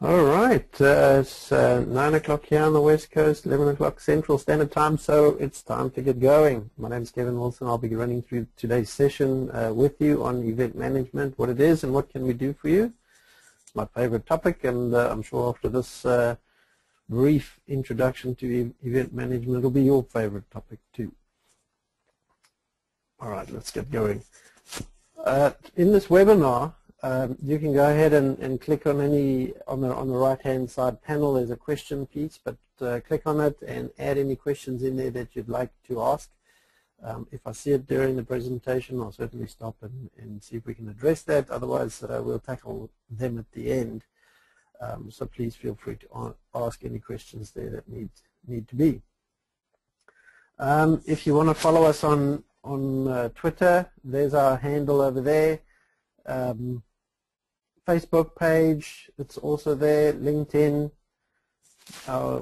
All right, it's 9 o'clock here on the West Coast, 11 o'clock Central Standard Time, so it's time to get going. My name is Kevin Wilson. I'll be running through today's session with you on event management, what it is and what can we do for you. It's my favorite topic, and I'm sure after this brief introduction to event management, it'll be your favorite topic too. All right, let's get going. In this webinar, you can go ahead and click on on the right hand side panel. There's a question piece, but click on it and add any questions in there that you'd like to ask. If I see it during the presentation, I'll certainly stop and see if we can address that. Otherwise, we'll tackle them at the end. So please feel free to ask any questions there that need to be. If you want to follow us on Twitter, there's our handle over there. Facebook page, it's also there. LinkedIn,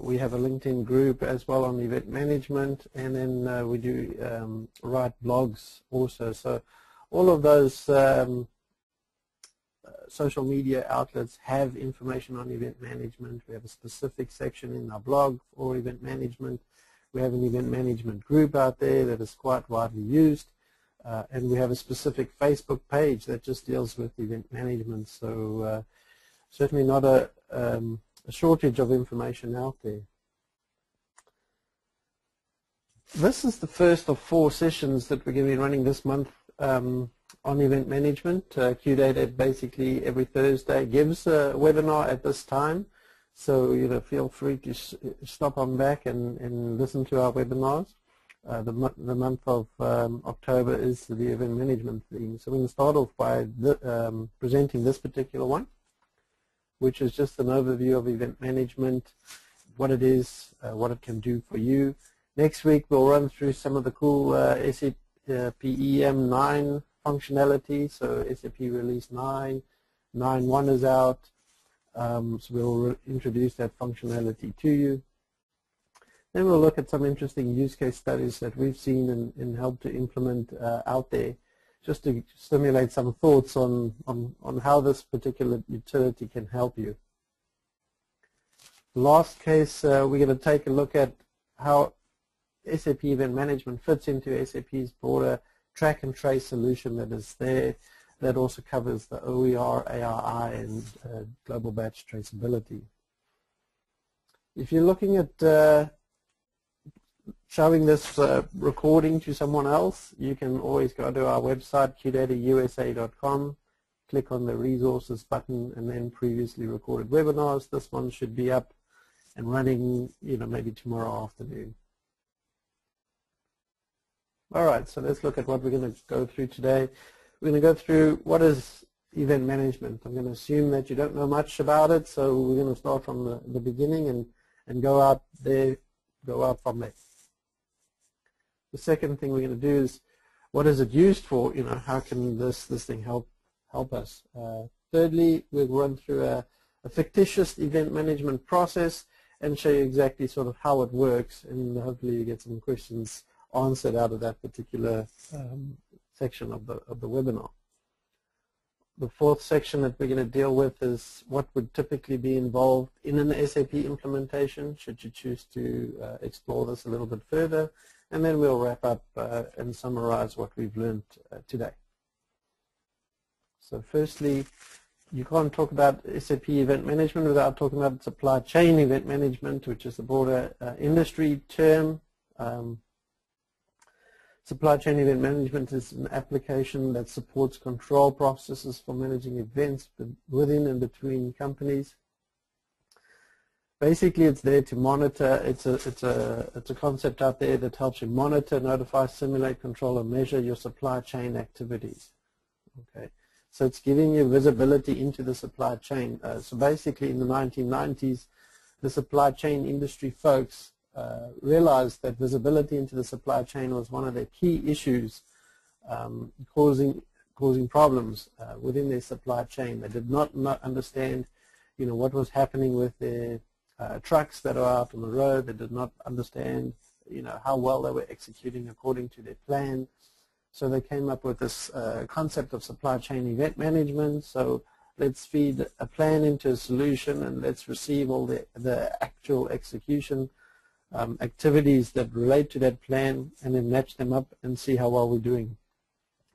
we have a LinkedIn group as well on event management, and then we do write blogs also. So all of those social media outlets have information on event management. We have a specific section in our blog for event management. We have an event management group out there that is quite widely used. And we have a specific Facebook page that just deals with event management, so certainly not a shortage of information out there. This is the first of 4 sessions that we're going to be running this month on event management. QData basically every Thursday gives a webinar at this time, so feel free to stop on back and listen to our webinars. The month of October is the event management theme. So we're going to start off by presenting this particular one, which is just an overview of event management, what it is, what it can do for you. Next week we'll run through some of the cool SAP EM 9 functionality. So SAP Release 9, 9.1 is out. So we'll introduce that functionality to you. Then we'll look at some interesting use case studies that we've seen and help to implement out there, just to stimulate some thoughts on how this particular utility can help you. Last case, we're going to take a look at how SAP Event Management fits into SAP's broader track and trace solution that is there, that also covers the OER, ARI, and global batch traceability. If you're looking at showing this recording to someone else, you can always go to our website, qdatausa.com, click on the resources button, and then previously recorded webinars. This one should be up and running, maybe tomorrow afternoon. All right, so let's look at what we're going to go through today. We're going to go through what is event management. I'm going to assume that you don't know much about it, so we're going to start from the beginning and go out from there. The second thing we're going to do is, what is it used for? How can this thing help us? Thirdly, we'll run through a fictitious event management process and show you exactly sort of how it works, and hopefully you get some questions answered out of that particular section of the webinar. The fourth section that we're going to deal with is what would typically be involved in an SAP implementation, should you choose to explore this a little bit further. And then we'll wrap up and summarize what we've learned today. So firstly, you can't talk about SAP Event Management without talking about supply chain event management, which is a broader industry term. Supply chain event management is an application that supports control processes for managing events within and between companies. Basically, it's there to monitor. It's a concept out there that helps you monitor, notify, simulate, control, and measure your supply chain activities. Okay, so it's giving you visibility into the supply chain. So basically, in the 1990s, the supply chain industry folks realized that visibility into the supply chain was one of their key issues, causing problems within their supply chain. They did not understand, what was happening with their trucks that are out on the road. They did not understand, how well they were executing according to their plan. So they came up with this concept of supply chain event management. So let's feed a plan into a solution, and let's receive all the actual execution activities that relate to that plan, and then match them up and see how well we're doing.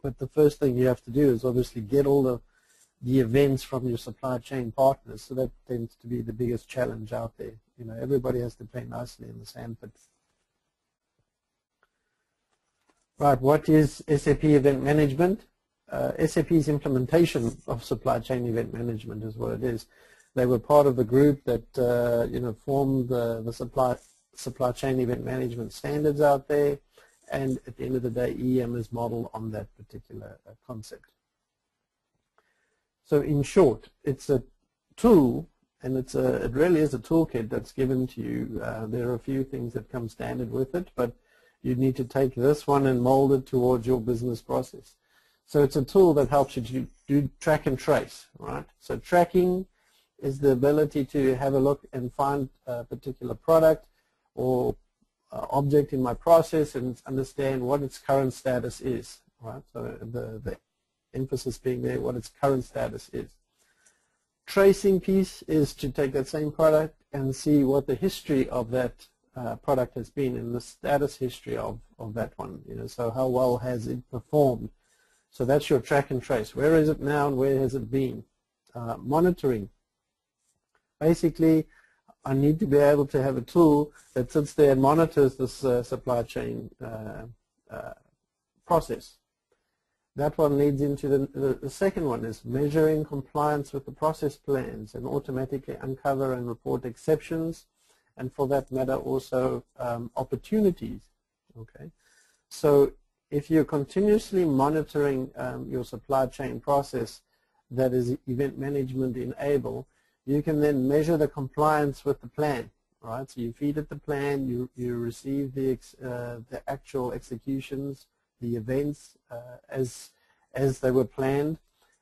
But the first thing you have to do is obviously get all the events from your supply chain partners. So that tends to be the biggest challenge out there. You know, everybody has to play nicely in the sandpit. Right, what is SAP Event Management? SAP's implementation of supply chain event management is what it is. They were part of the group that formed the supply chain event management standards out there, and at the end of the day, EM is modeled on that particular concept. So in short, it's a tool, and it really is a toolkit that's given to you. There are a few things that come standard with it, but you need to take this one and mold it towards your business process. So it's a tool that helps you to do track and trace, right? So tracking is the ability to have a look and find a particular product or object in my process and understand what its current status is, right? So the emphasis being there, what its current status is. Tracing piece is to take that same product and see what the history of that product has been and the status history of that one. You know, so how well has it performed? So that's your track and trace. Where is it now and where has it been? Monitoring. Basically, I need to be able to have a tool that sits there and monitors this supply chain process. That one leads into the second one, is measuring compliance with the process plans and automatically uncover and report exceptions, and for that matter also opportunities. Okay, so if you're continuously monitoring your supply chain process that is event management enabled, you can then measure the compliance with the plan, right? So you feed it the plan, you receive the actual executions, the events as they were planned,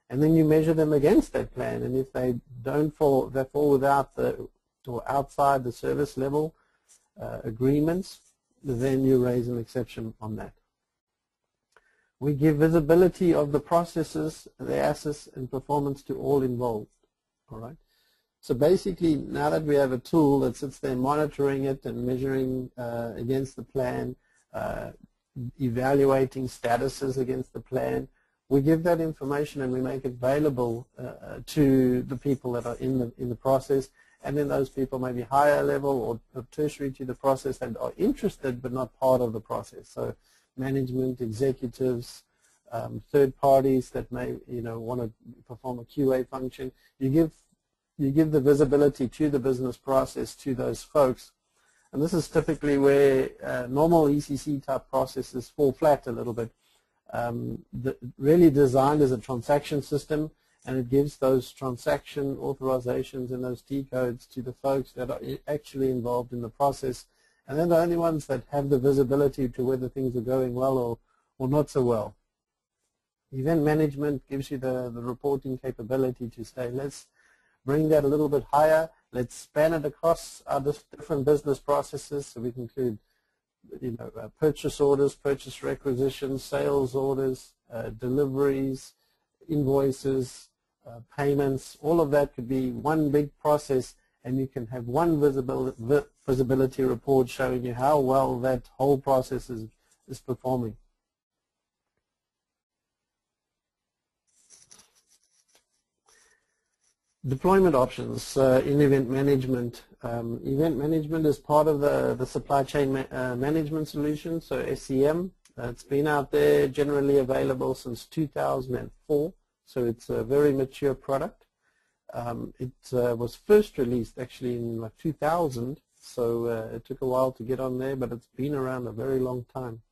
and then you measure them against that plan. And if they don't fall, they fall without or outside the service level agreements, then you raise an exception on that. We give visibility of the processes, the assets, and performance to all involved. All right. So basically, now that we have a tool that sits there monitoring it and measuring against the plan, evaluating statuses against the plan, we give that information and we make it available to the people that are in the process, and then those people may be higher level or tertiary to the process and are interested but not part of the process. So management, executives, third parties that may want to perform a QA function. You give the visibility to the business process to those folks, and this is typically where normal ECC type processes fall flat a little bit. Really designed as a transaction system, and it gives those transaction authorizations and those T codes to the folks that are actually involved in the process, and they're the only ones that have the visibility to whether things are going well or not so well. Event management gives you the reporting capability to say, let's bring that a little bit higher, let's span it across our different business processes, so we can include purchase orders, purchase requisitions, sales orders, deliveries, invoices, payments. All of that could be one big process, and you can have one visibility report showing you how well that whole process is performing. Deployment options in event management. Event management is part of the supply chain management solution, so SCM. It's been out there, generally available since 2004, so it's a very mature product. It was first released actually in like 2000, so it took a while to get on there, but it's been around a very long time.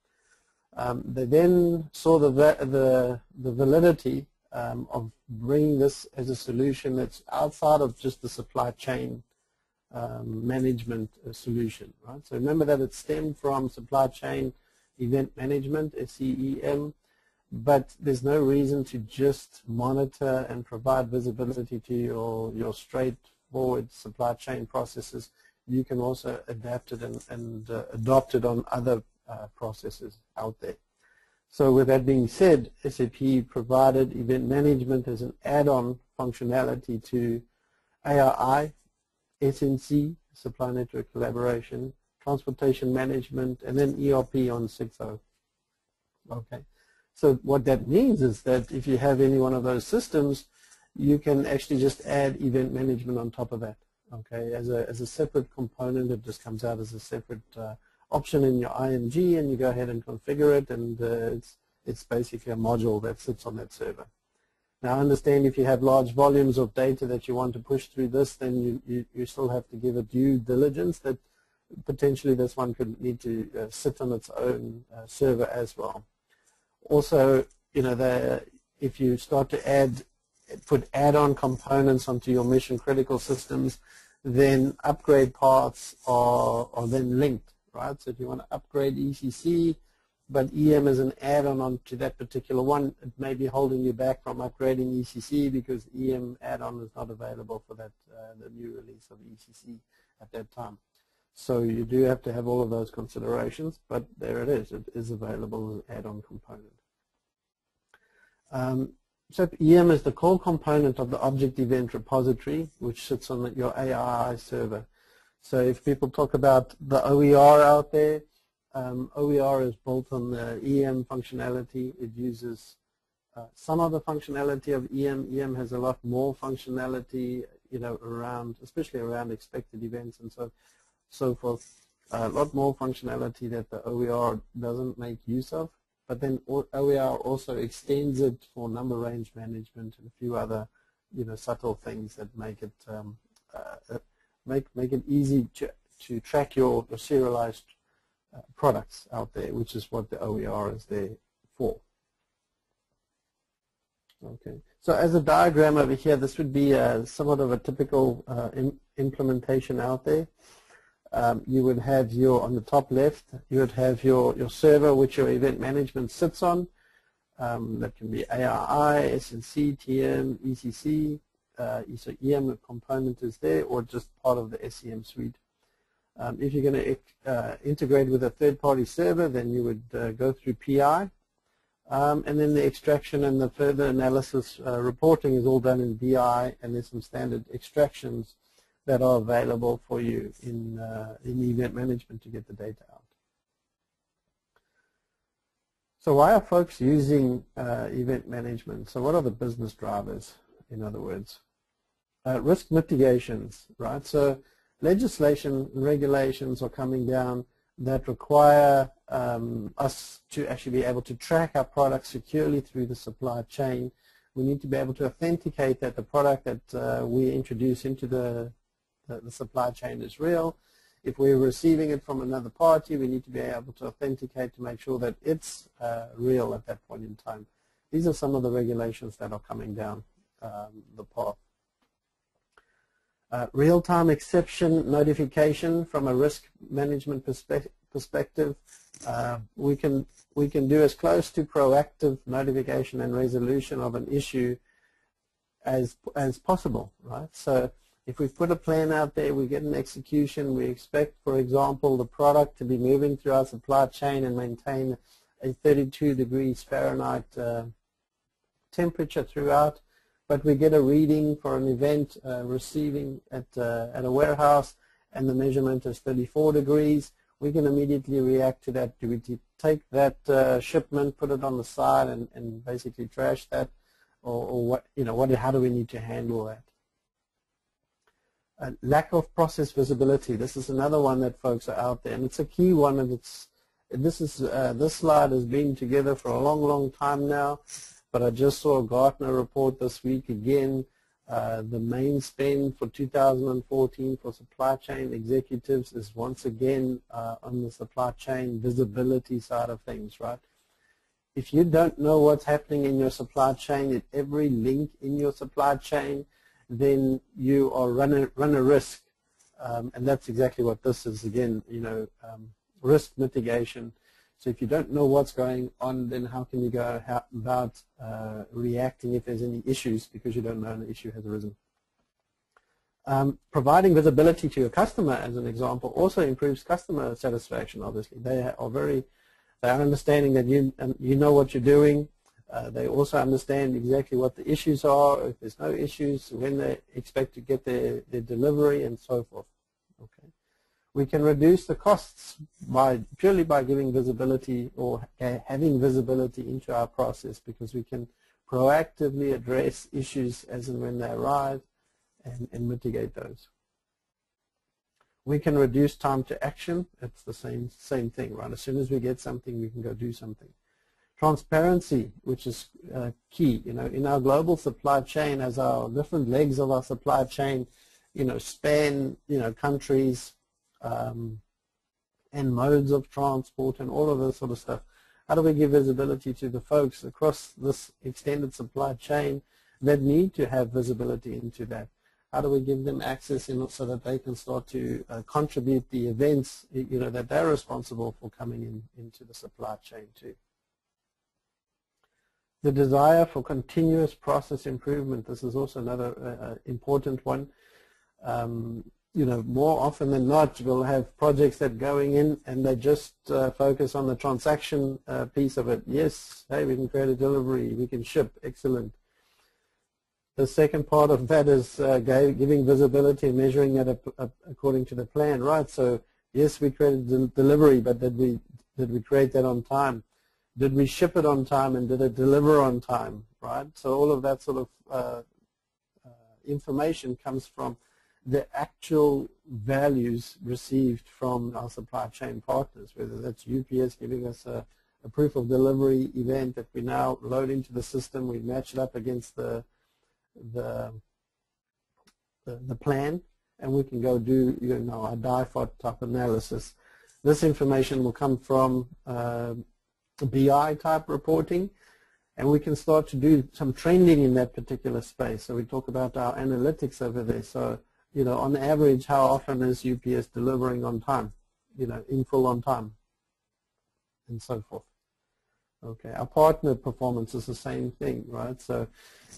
They then saw the validity of bringing this as a solution that's outside of just the supply chain management solution, right? So remember that it stemmed from supply chain event management, SEEM, but there's no reason to just monitor and provide visibility to your straightforward supply chain processes. You can also adapt it and adopt it on other processes out there. So with that being said, SAP provided event management as an add-on functionality to ARI, SNC, Supply Network Collaboration, Transportation Management, and then ERP on 6.0. Okay, so what that means is that if you have any one of those systems, you can actually just add event management on top of that. Okay, as a separate component, it just comes out as a separate option in your IMG, and you go ahead and configure it, and it's basically a module that sits on that server. Now, understand if you have large volumes of data that you want to push through this, then you still have to give it due diligence that potentially this one could need to sit on its own server as well. Also, you know, if you start to put add-on components onto your mission-critical systems, then upgrade paths are then linked, right? So if you want to upgrade ECC, but EM is an add-on onto that particular one, it may be holding you back from upgrading ECC because EM add-on is not available for that the new release of ECC at that time. So you do have to have all of those considerations, but there it is. It is available as an add-on component. SAP EM is the core component of the object event repository, which sits on your ARI server. So if people talk about the OER out there, OER is built on the EM functionality. It uses some of the functionality of EM. EM has a lot more functionality, you know, especially around expected events and so forth. A lot more functionality that the OER doesn't make use of. But then OER also extends it for number range management and a few other, you know, subtle things that make it make it easy to track your serialized products out there, which is what the OER is there for. Okay, so as a diagram over here, this would be somewhat of a typical implementation out there. You would have on the top left, you would have your server which your event management sits on. That can be ARI, SNC, TM, ECC, so EM component is there, or just part of the SEM suite. If you're going to integrate with a third-party server, then you would go through PI. And then the extraction and the further analysis reporting is all done in BI, and there's some standard extractions that are available for you in event management to get the data out. So why are folks using event management? So what are the business drivers, in other words? Risk mitigations, right? So legislation and regulations are coming down that require us to actually be able to track our products securely through the supply chain. We need to be able to authenticate that the product that we introduce into the supply chain is real. If we're receiving it from another party, we need to be able to authenticate to make sure that it's real at that point in time. These are some of the regulations that are coming down the path. Real-time exception notification from a risk management perspective. We can do as close to proactive notification and resolution of an issue as possible, right? So if we put a plan out there, we get an execution, we expect, for example, the product to be moving through our supply chain and maintain a 32 degrees Fahrenheit temperature throughout, but we get a reading for an event receiving at a warehouse and the measurement is 34 degrees, we can immediately react to that. Do we take that shipment, put it on the side and basically trash that, or what, you know, how do we need to handle that? Lack of process visibility. This is another one that folks are out there, and it's a key one. And this slide has been together for a long time now. But I just saw a Gartner report this week again. The main spend for 2014 for supply chain executives is once again on the supply chain visibility side of things, right? If you don't know what's happening in your supply chain at every link in your supply chain, then you are run a risk, and that's exactly what this is. Again, you know, risk mitigation. So if you don't know what's going on, then how can you go about reacting if there's any issues because you don't know an issue has arisen? Providing visibility to your customer, as an example, also improves customer satisfaction. Obviously, they are understanding that you know what you're doing. They also understand exactly what the issues are, if there's no issues, when they expect to get their delivery, and so forth. Okay. We can reduce the costs purely by giving visibility or having visibility into our process, because we can proactively address issues as and when they arise and mitigate those. We can reduce time to action. It's the same thing, right? As soon as we get something, we can go do something. Transparency, which is key. In our global supply chain, as our different legs of our supply chain, span, countries and modes of transport and all of this sort of stuff. How do we give visibility to the folks across this extended supply chain that need to have visibility into that? How do we give them access so that they can start to contribute the events that they're responsible for coming into the supply chain too? The desire for continuous process improvement. This is also another important one. More often than not, we'll have projects that going in and they just focus on the transaction piece of it. Yes, hey, we can create a delivery, we can ship, excellent. The second part of that is giving visibility and measuring it according to the plan, right? So yes, we created the delivery, but did we create that on time? Did we ship it on time, and did it deliver on time, right? So all of that sort of information comes from the actual values received from our supply chain partners, whether that's UPS giving us a proof of delivery event that we now load into the system, we match it up against the plan, and we can go do our DIFOT type analysis. This information will come from BI type reporting, and we can start to do some trending in that particular space. So we talk about our analytics over there. So on average, how often is UPS delivering on time, in full on time, and so forth. Okay, our partner performance is the same thing, right? So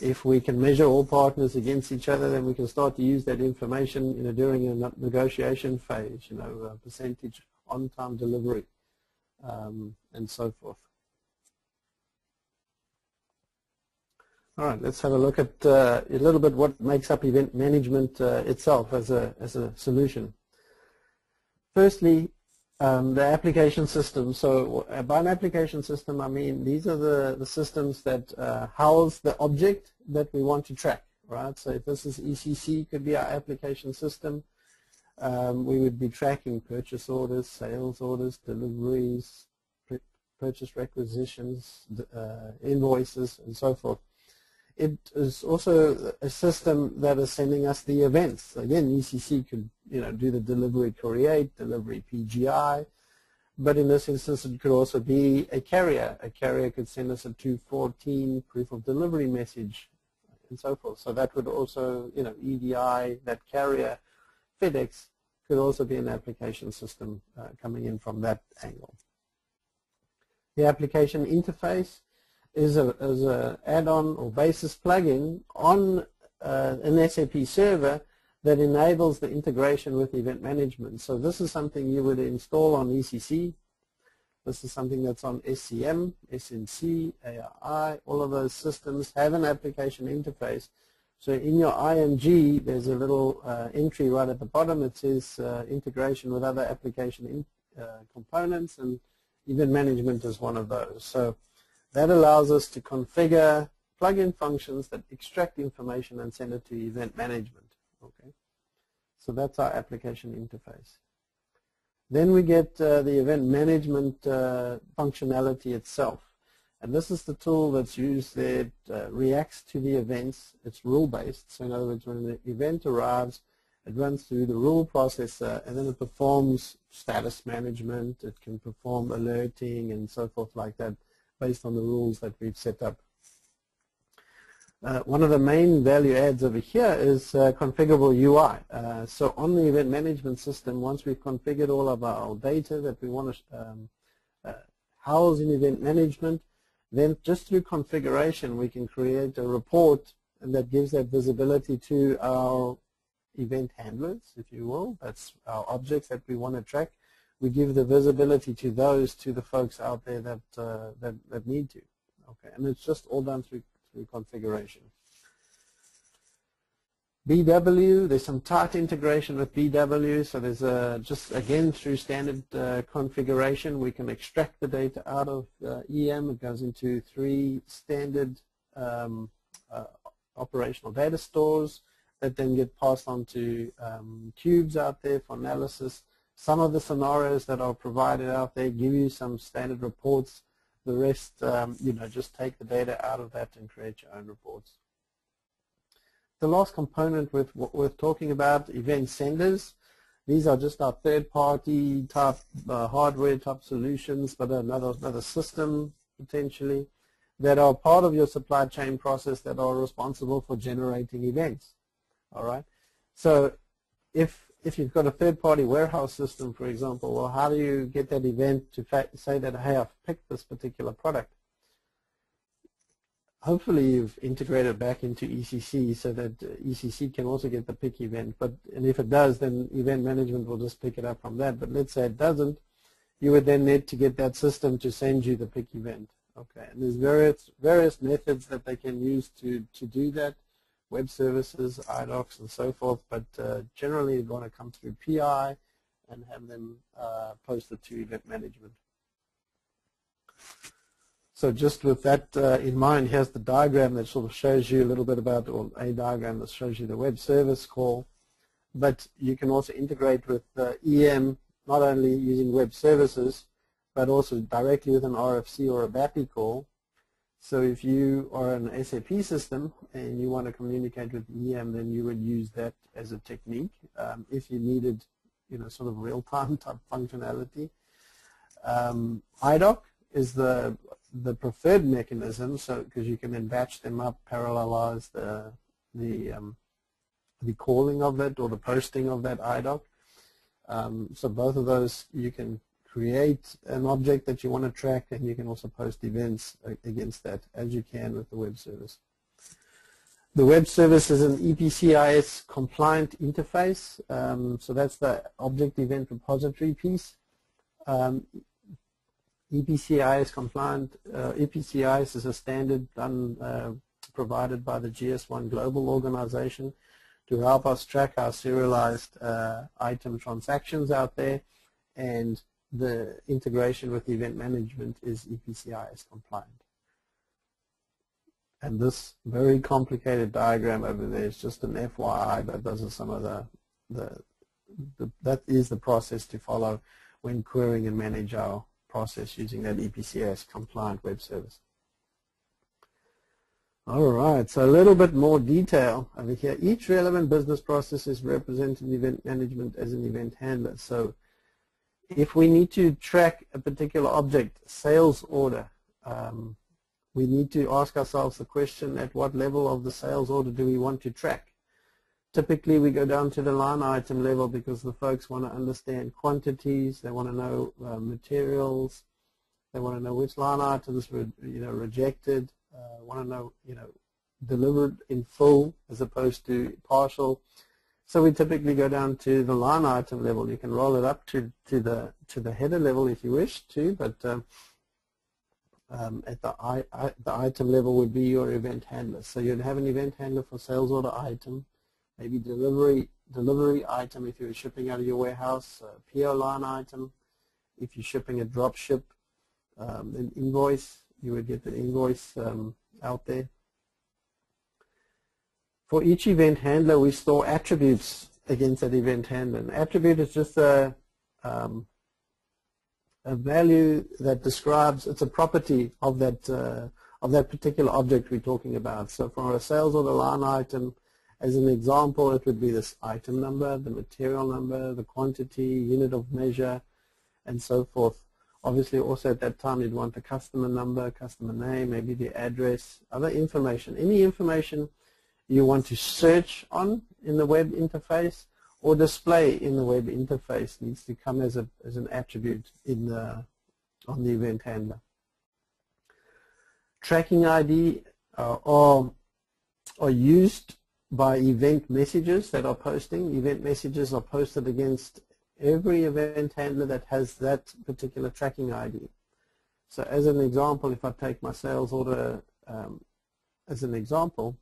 if we can measure all partners against each other, then we can start to use that information during a negotiation phase, percentage on-time delivery, and so forth. All right, let's have a look at a little bit what makes up event management itself as a solution. Firstly, the application system. So by an application system, I mean these are the systems that house the object that we want to track, right? So if this is ECC, could be our application system. We would be tracking purchase orders, sales orders, deliveries, purchase requisitions, invoices, and so forth. It is also a system that is sending us the events. Again, ECC could do the delivery create, delivery PGI, but in this instance it could also be a carrier. A carrier could send us a 214 proof of delivery message, and so forth. So that would also, EDI, that carrier, FedEx, could also be an application system coming in from that angle. The application interface is an add-on or basis plugin on an SAP server that enables the integration with event management. So this is something you would install on ECC. This is something that's on SCM, SNC, ARI. All of those systems have an application interface. So in your IMG, there's a little entry right at the bottom. It says integration with other application components, and event management is one of those. So that allows us to configure plug-in functions that extract information and send it to event management. Okay, so that's our application interface. Then we get the event management functionality itself. And this is the tool that's used there. It reacts to the events. It's rule-based. So in other words, when the event arrives, it runs through the rule processor, and then it performs status management. It can perform alerting and so forth like that based on the rules that we've set up. One of the main value adds over here is configurable UI. So on the event management system, once we've configured all of our data that we want to house in event management, then just through configuration we can create a report, and that gives that visibility to our event handlers, if you will. That's our objects that we want to track. We give the visibility to those, to the folks out there that need to. Okay, and it's just all done through configuration. BW, there's some tight integration with BW, so there's just again through standard configuration we can extract the data out of EM. It goes into 3 standard operational data stores that then get passed on to cubes out there for analysis. Some of the scenarios that are provided out there give you some standard reports. The rest, just take the data out of that and create your own reports. The last component worth talking about, event senders. These are just our third-party type hardware type solutions, but another system potentially that are part of your supply chain process that are responsible for generating events. All right. So if you've got a third-party warehouse system, for example, well, how do you get that event to say that, hey, I've picked this particular product? Hopefully you've integrated back into ECC so that ECC can also get the pick event. And if it does, then event management will just pick it up from that. But let's say it doesn't, you would then need to get that system to send you the pick event. Okay, and there's various methods that they can use to do that, web services, IDOCs, and so forth. But generally, you're going to come through PI and have them posted to event management. So just with that in mind, here's the diagram that sort of shows you a little bit about, or a diagram that shows you the web service call. But you can also integrate with EM, not only using web services, but also directly with an RFC or a BAPI call. So if you are an SAP system and you want to communicate with EM, then you would use that as a technique. If you needed, sort of real-time type functionality. IDOC is the preferred mechanism, so because you can then batch them up, parallelize the calling of it or the posting of that IDOC. So both of those, you can create an object that you want to track, and you can also post events against that, as you can with the web service. The web service is an EPCIS compliant interface, so that's the object event repository piece. EPCIS compliant. EPCIS is a standard provided by the GS1 Global Organization to help us track our serialized item transactions out there, and the integration with event management is EPCIS compliant. And this very complicated diagram over there is just an FYI, but those are some of that is the process to follow when querying and manage our process using that EPCIS compliant web service. All right, so a little bit more detail over here. Each relevant business process is represented in event management as an event handler. So if we need to track a particular object, sales order, we need to ask ourselves the question, at what level of the sales order do we want to track? Typically, we go down to the line item level because the folks want to understand quantities, they want to know materials, they want to know which line items were rejected, want to know delivered in full as opposed to partial. So we typically go down to the line item level. You can roll it up to the header level if you wish to, but at the item level would be your event handler. So you'd have an event handler for sales order item, maybe delivery item if you're shipping out of your warehouse, PO line item. If you're shipping a drop ship, an invoice, you would get the invoice out there. For each event handler, we store attributes against that event handler. An attribute is just a value that describes, it's a property of that particular object we're talking about. So for a sales order line item, as an example, it would be this item number, the material number, the quantity, unit of measure, and so forth. Obviously, also at that time, you'd want the customer number, customer name, maybe the address, other information. Any information you want to search on in the web interface or display in the web interface needs to come as an attribute on the event handler. Tracking ID are used by event messages that are posting. Event messages are posted against every event handler that has that particular tracking ID. So as an example, if I take my sales order as an example,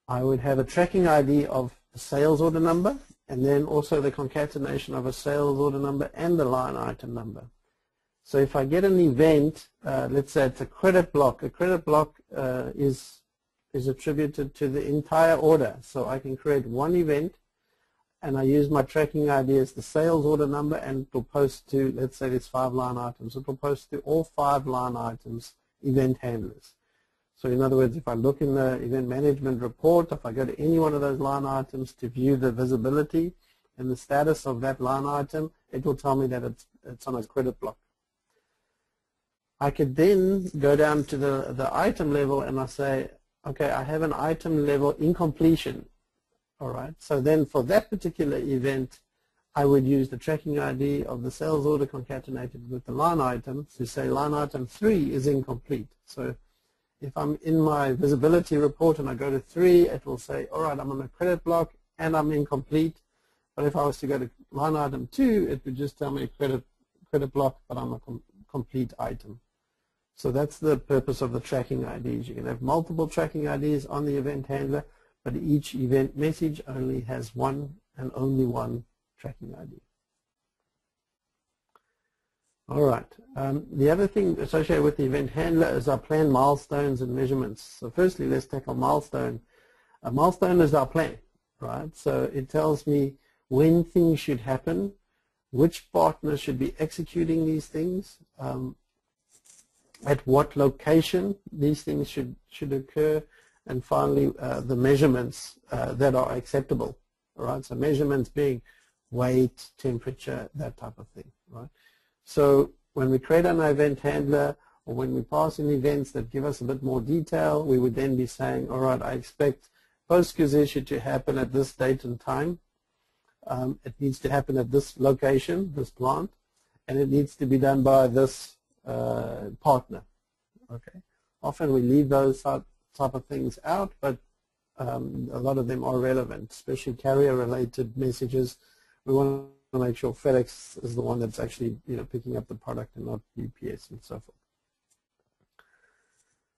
I would have a tracking ID of the sales order number and then also the concatenation of a sales order number and the line item number. So if I get an event, let's say it's a credit block is attributed to the entire order. So I can create one event and I use my tracking ID as the sales order number, and it will post to, let's say there's 5 line items, it will post to all 5 line items event handlers. So in other words, if I look in the event management report, if I go to any one of those line items to view the visibility and the status of that line item, it will tell me that it's on a credit block. I could then go down to the item level and I say, okay, I have an item level incompletion. All right, so then for that particular event, I would use the tracking ID of the sales order concatenated with the line item to say line item 3 is incomplete. So if I'm in my visibility report and I go to 3, it will say, all right, I'm on a credit block and I'm incomplete. But if I was to go to line item 2, it would just tell me credit block, but I'm a complete item. So that's the purpose of the tracking IDs. You can have multiple tracking IDs on the event handler, but each event message only has one and only one tracking ID. All right. The other thing associated with the event handler is our plan milestones and measurements. So firstly, let's tackle milestone. A milestone is our plan, right? So it tells me when things should happen, which partners should be executing these things, at what location these things should occur, and finally the measurements that are acceptable. All right, so measurements being weight, temperature, that type of thing. Right. So when we create an event handler or when we pass in events that give us a bit more detail, we would then be saying, all right, I expect post-quiz issue to happen at this date and time. It needs to happen at this location, this plant, and it needs to be done by this partner. Okay. Often we leave those type of things out, but a lot of them are relevant, especially carrier-related messages. We want to make sure FedEx is the one that's actually picking up the product and not UPS and so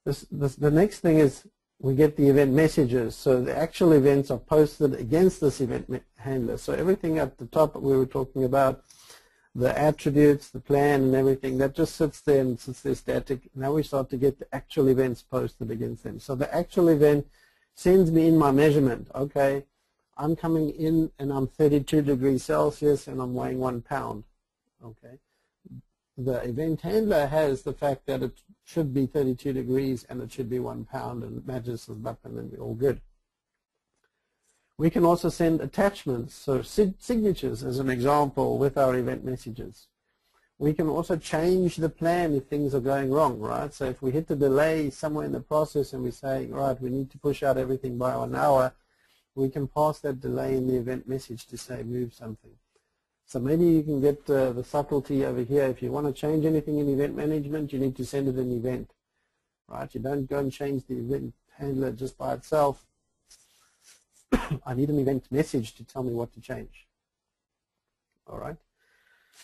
forth. The next thing is we get the event messages. So the actual events are posted against this event handler. So everything at the top that we were talking about, the attributes, the plan, and everything, that just sits there and sits there static. Now we start to get the actual events posted against them. So the actual event sends me in my measurement. Okay, I'm coming in and I'm 32 degrees Celsius and I'm weighing 1 pound. Okay, the event handler has the fact that it should be 32 degrees and it should be 1 pound, and it matches us up, and then we're all good. We can also send attachments, so signatures as an example, with our event messages. We can also change the plan if things are going wrong, right? So if we hit a delay somewhere in the process and we say, right, we need to push out everything by 1 hour, we can pass that delay in the event message to say move something. So maybe you can get the subtlety over here. If you want to change anything in event management, you need to send it an event, right? You don't go and change the event handler just by itself. I need an event message to tell me what to change. All right.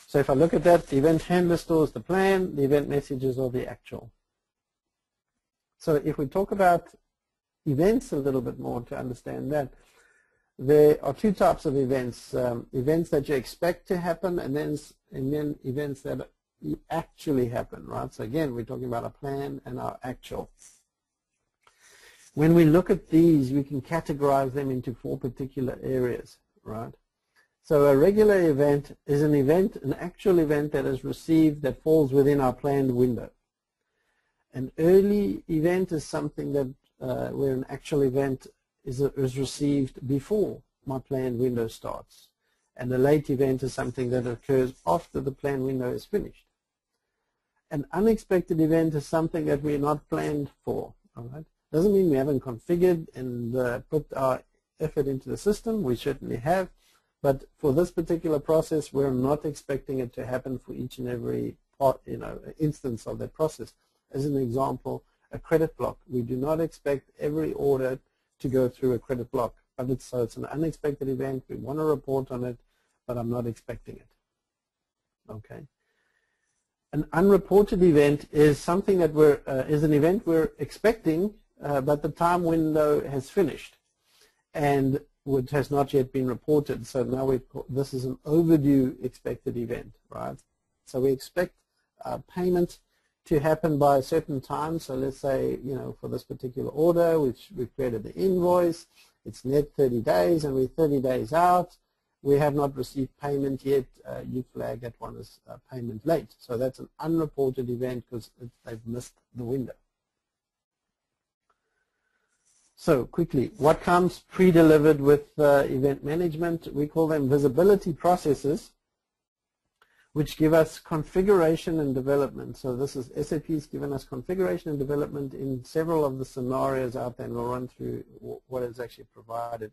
So if I look at that, the event handler stores the plan, the event messages are the actual. So if we talk about events a little bit more to understand that, there are 2 types of events. Events that you expect to happen, and then events that actually happen, right? So again, we're talking about a plan and our actual. When we look at these, we can categorize them into 4 particular areas, right? So a regular event is an actual event that is received that falls within our planned window. An early event is something that where an actual event is received before my planned window starts. And a late event is something that occurs after the planned window is finished. An unexpected event is something that we're not planned for, all right? Doesn't mean we haven't configured and put our effort into the system. We certainly have. But for this particular process, we're not expecting it to happen for each and every part, instance of that process. As an example, a credit block. We do not expect every order to go through a credit block. But so it's an unexpected event. We want to report on it, but I'm not expecting it. Okay. An unreported event is something that is an event we're expecting, but the time window has finished and which has not yet been reported. So now this is an overdue expected event, right? So we expect payment to happen by a certain time. So let's say, for this particular order, which we've created the invoice, it's net 30 days, and we're 30 days out. We have not received payment yet. You flag that one as payment late. So that's an unreported event because they've missed the window. So quickly, what comes pre-delivered with event management? We call them visibility processes, which give us configuration and development. So this is SAP's given us configuration and development in several of the scenarios out there, and we'll run through what is actually provided.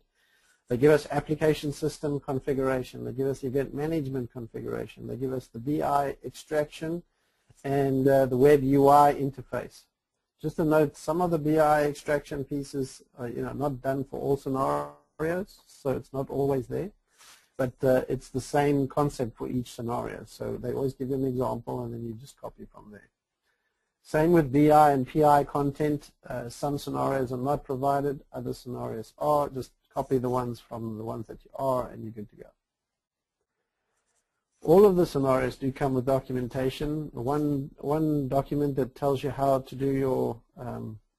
They give us application system configuration. They give us event management configuration. They give us the BI extraction and the web UI interface. Just a note, some of the BI extraction pieces are not done for all scenarios, so it's not always there. But it's the same concept for each scenario. So they always give you an example, and then you just copy from there. Same with BI and PI content. Some scenarios are not provided. Other scenarios are. Just copy the ones from the ones that you are, and you're good to go. All of the scenarios do come with documentation. One document that tells you how to do your,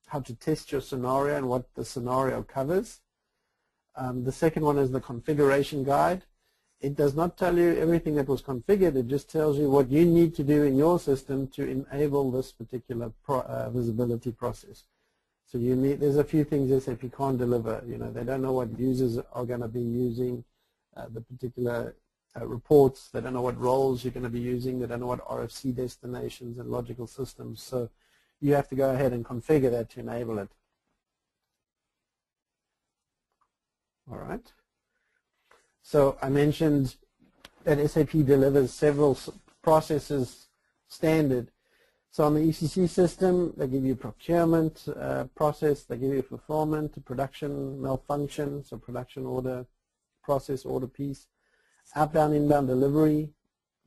how to test your scenario and what the scenario covers. The second one is the configuration guide. It does not tell you everything that was configured. It just tells you what you need to do in your system to enable this particular visibility process. So there's a few things SAP can't deliver. They don't know what users are going to be using the particular reports. They don't know what roles you're going to be using. They don't know what RFC destinations and logical systems. So you have to go ahead and configure that to enable it. All right. So I mentioned that SAP delivers several processes standard. So on the ECC system, they give you procurement process, they give you fulfillment, production malfunction, so production order, process order piece, outbound, inbound delivery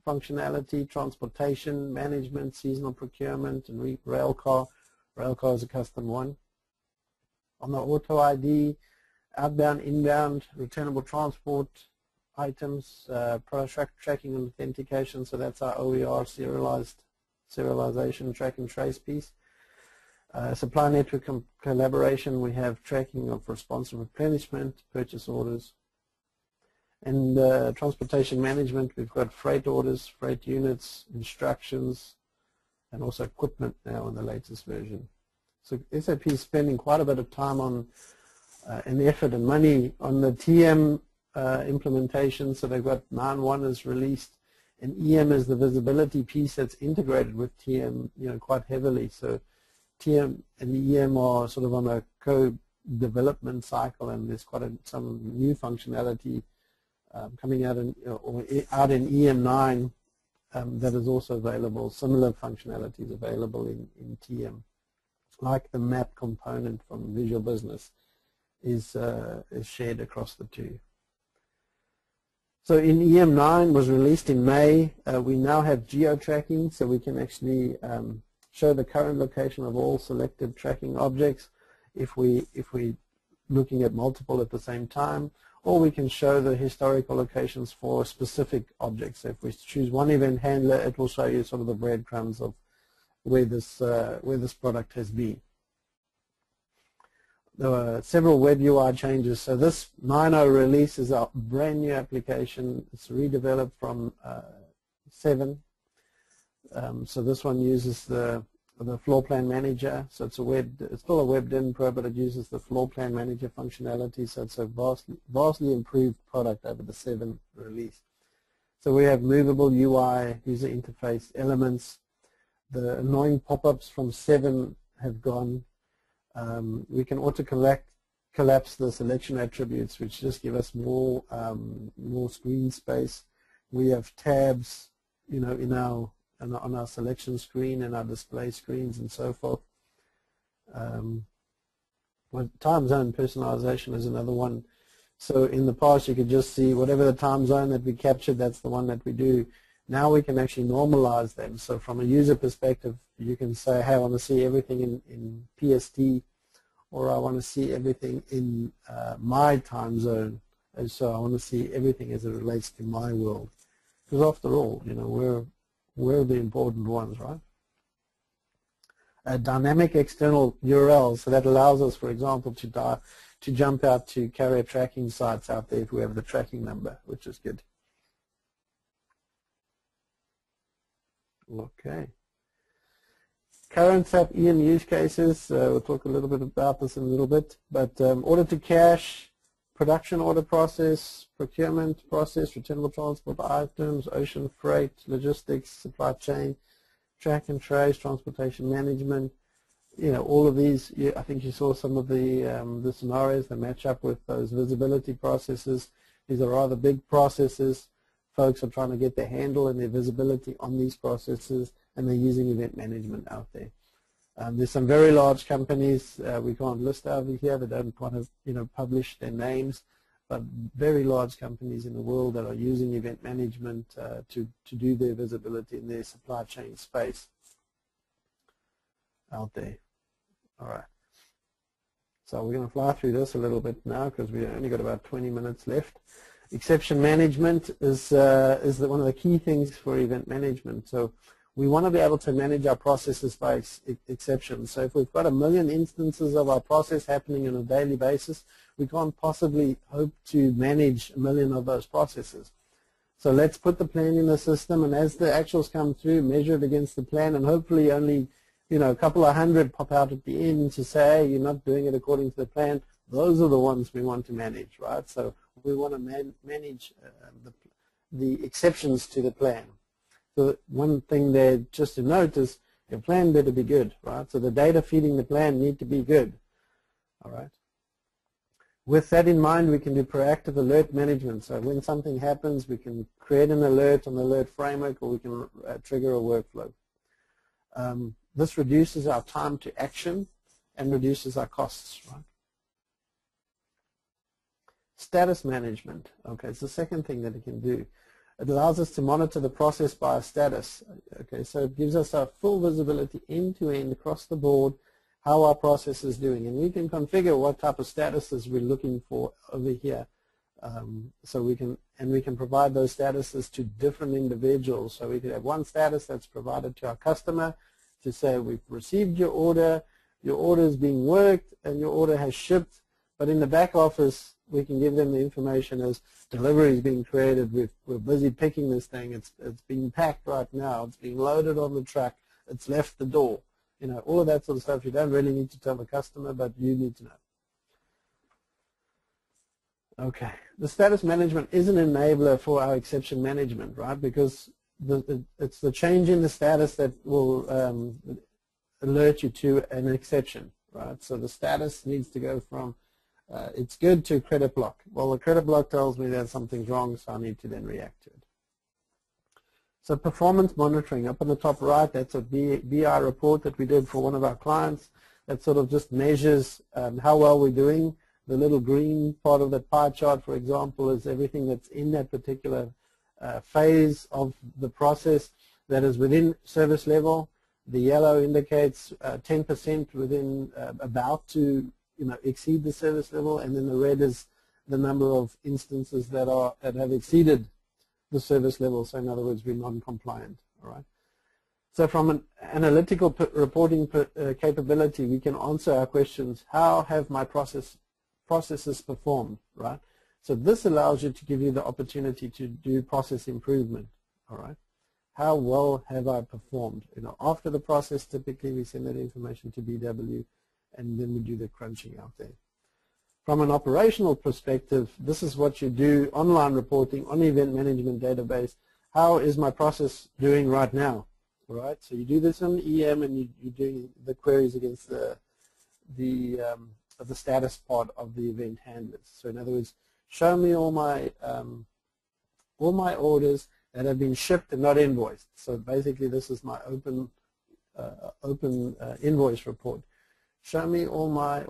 functionality, transportation, management, seasonal procurement, and railcar. Railcar is a custom one. On the auto ID, outbound, inbound, returnable transport items, product tracking and authentication, so that's our OER serialization, track and trace piece. Supply network collaboration, we have tracking of responsive replenishment, purchase orders. And transportation management, we've got freight orders, freight units, instructions, and also equipment now in the latest version. So SAP is spending quite a bit of time on and effort and money on the TM implementation. So they've got 9.1 is released, and EM is the visibility piece that's integrated with TM, quite heavily. So TM and the EM are sort of on a co-development cycle, and there's quite some new functionality coming out in EM9 that is also available. Similar functionalities available in TM, like the map component from Visual Business is shared across the two. So in EM9 was released in May. We now have geo-tracking, so we can actually show the current location of all selected tracking objects if we're looking at multiple at the same time, or we can show the historical locations for specific objects. So if we choose one event handler, it will show you sort of the breadcrumbs of where this product has been. There were several web UI changes. So this 9.0 release is a brand new application. It's redeveloped from 7. So this one uses the floor plan manager. So it's still a WebDIN Pro, but it uses the floor plan manager functionality. So it's a vastly improved product over the 7 release. So we have movable UI, user interface elements. The annoying pop-ups from 7 have gone. We can auto-collapse the selection attributes, which just give us more screen space. We have tabs, on our selection screen and our display screens and so forth. Time zone personalization is another one. So in the past, you could just see whatever the time zone that we captured, that's the one that we do. Now we can actually normalize them. So from a user perspective, you can say, hey, I want to see everything in PST, or I want to see everything in my time zone, and so I want to see everything as it relates to my world. Because after all, you know, we're the important ones, right? A dynamic external URL, so that allows us, for example, to jump out to carrier tracking sites out there if we have the tracking number, which is good. Okay. Current SAP EM use cases, we'll talk a little bit about this in a little bit, but order to cash, production order process, procurement process, returnable transport items, ocean freight, logistics, supply chain, track and trace, transportation management, you know, all of these, I think you saw some of the scenarios that match up with those visibility processes. These are rather big processes. Folks are trying to get their handle and their visibility on these processes, and they're using event management out there. There's some very large companies we can't list over here. They don't want to, you know, publish their names, but very large companies in the world that are using event management to do their visibility in their supply chain space out there. All right. So we're going to fly through this a little bit now because we've only got about 20 minutes left. Exception management is one of the key things for event management. So we want to be able to manage our processes by exception. So if we've got 1 million instances of our process happening on a daily basis, we can't possibly hope to manage 1 million of those processes. So let's put the plan in the system, and as the actuals come through, measure it against the plan, and hopefully only, you know, a couple of hundred pop out at the end to say, hey, you're not doing it according to the plan. Those are the ones we want to manage, right? So we want to manage the exceptions to the plan. So one thing there just to note is your plan better be good, right? So the data feeding the plan need to be good, all right? With that in mind, we can do proactive alert management. So when something happens, we can create an alert on the alert framework, or we can trigger a workflow. This reduces our time to action and reduces our costs, right? Status management, okay, it's the second thing that it can do. It allows us to monitor the process by a status, okay, so it gives us our full visibility end-to-end across the board, how our process is doing, and we can configure what type of statuses we're looking for over here. So we can provide those statuses to different individuals. So we could have one status that's provided to our customer to say we've received your order is being worked, and your order has shipped, but in the back office we can give them the information as delivery is being created, we're busy picking this thing, it's being packed right now, it's being loaded on the truck, it's left the door. You know, all of that sort of stuff you don't really need to tell the customer, but you need to know. Okay, the status management is an enabler for our exception management, right? Because it's the change in the status that will alert you to an exception, right? So the status needs to go from it's good to credit block. Well, the credit block tells me that something's wrong, so I need to then react to it. So performance monitoring, up on the top right, that's a BI report that we did for one of our clients that sort of just measures how well we're doing. The little green part of that pie chart, for example, is everything that's in that particular phase of the process that is within service level. The yellow indicates 10% within about to exceed the service level, and then the red is the number of instances that have exceeded the service level. So in other words, we're non-compliant. All right. So from an analytical reporting capability, we can answer our questions: how have my processes performed? Right. So this allows you to give you the opportunity to do process improvement. All right. How well have I performed? After the process, typically we send that information to BW, and then we do the crunching out there. From an operational perspective, this is what you do: online reporting on event management database. How is my process doing right now? All right. So you do this on EM, and you're doing the queries against the status part of the event handlers. So in other words, show me all my orders that have been shipped and not invoiced. So basically, this is my open invoice report. Show me all my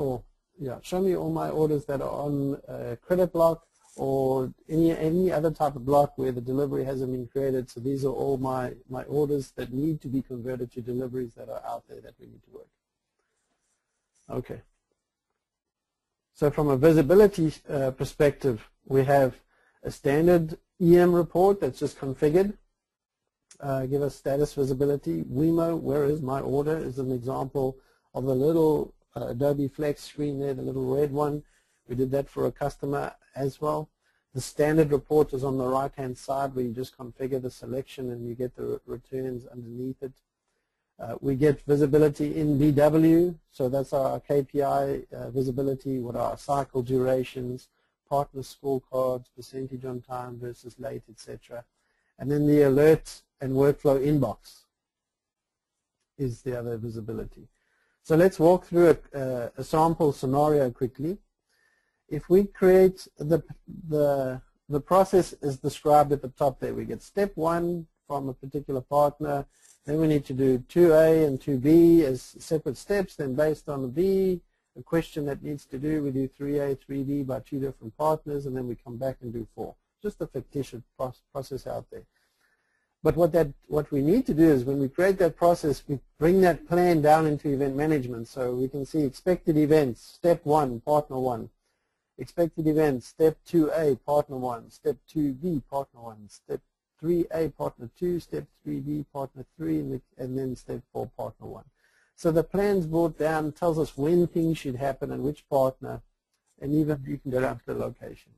orders that are on credit block, or any other type of block where the delivery hasn't been created. So these are all my orders that need to be converted to deliveries that are out there that we need to work. Okay. So from a visibility perspective, we have a standard EM report that's just configured. Give us status visibility. WEMO, where is my order, is an example of the little Adobe Flex screen there, the little red one. We did that for a customer as well. The standard report is on the right-hand side where you just configure the selection and you get the returns underneath it. We get visibility in BW, so that's our KPI visibility, what are our cycle durations, partner scorecards, percentage on time versus late, etc. And then the alert and workflow inbox is the other visibility. So let's walk through a sample scenario quickly. If we create the process is described at the top there. We get step 1 from a particular partner. Then we need to do 2A and 2B as separate steps. Then based on the B, a question that needs to do, we do 3A, 3B by 2 different partners, and then we come back and do 4. Just a fictitious process out there. But what we need to do is when we create that process, we bring that plan down into event management. So we can see expected events, step 1, partner 1. Expected events, step 2A, partner 1. Step 2B, partner 1. Step 3A, partner 2. Step 3B, partner 3. And then step 4, partner 1. So the plan's brought down, tells us when things should happen and which partner, and even you can go down to the location.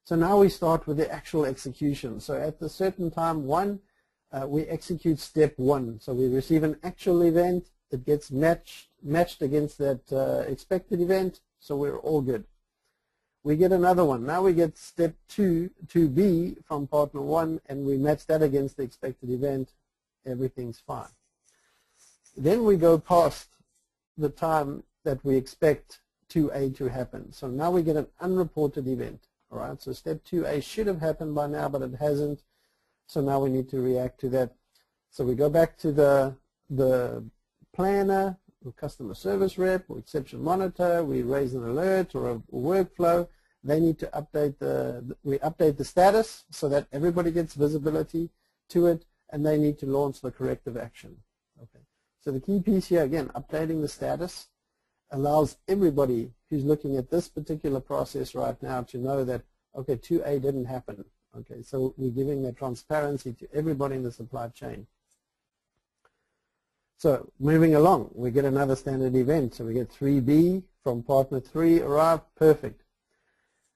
So now we start with the actual execution. So at a certain time 1, we execute step 1. So we receive an actual event. It gets matched against that expected event. So we're all good. We get another one. Now we get step 2B from partner 1, and we match that against the expected event. Everything's fine. Then we go past the time that we expect 2A to happen. So now we get an unreported event. All right, so step 2A should have happened by now, but it hasn't. So now we need to react to that. So we go back to the planner, or customer service rep, or exception monitor. We raise an alert or a workflow. They need to update we update the status so that everybody gets visibility to it, and they need to launch the corrective action. Okay. So the key piece here, again, updating the status allows everybody who's looking at this particular process right now to know that, okay, 2A didn't happen. Okay, so we're giving that transparency to everybody in the supply chain. So moving along, we get another standard event. So we get 3B from partner 3 arrive, perfect.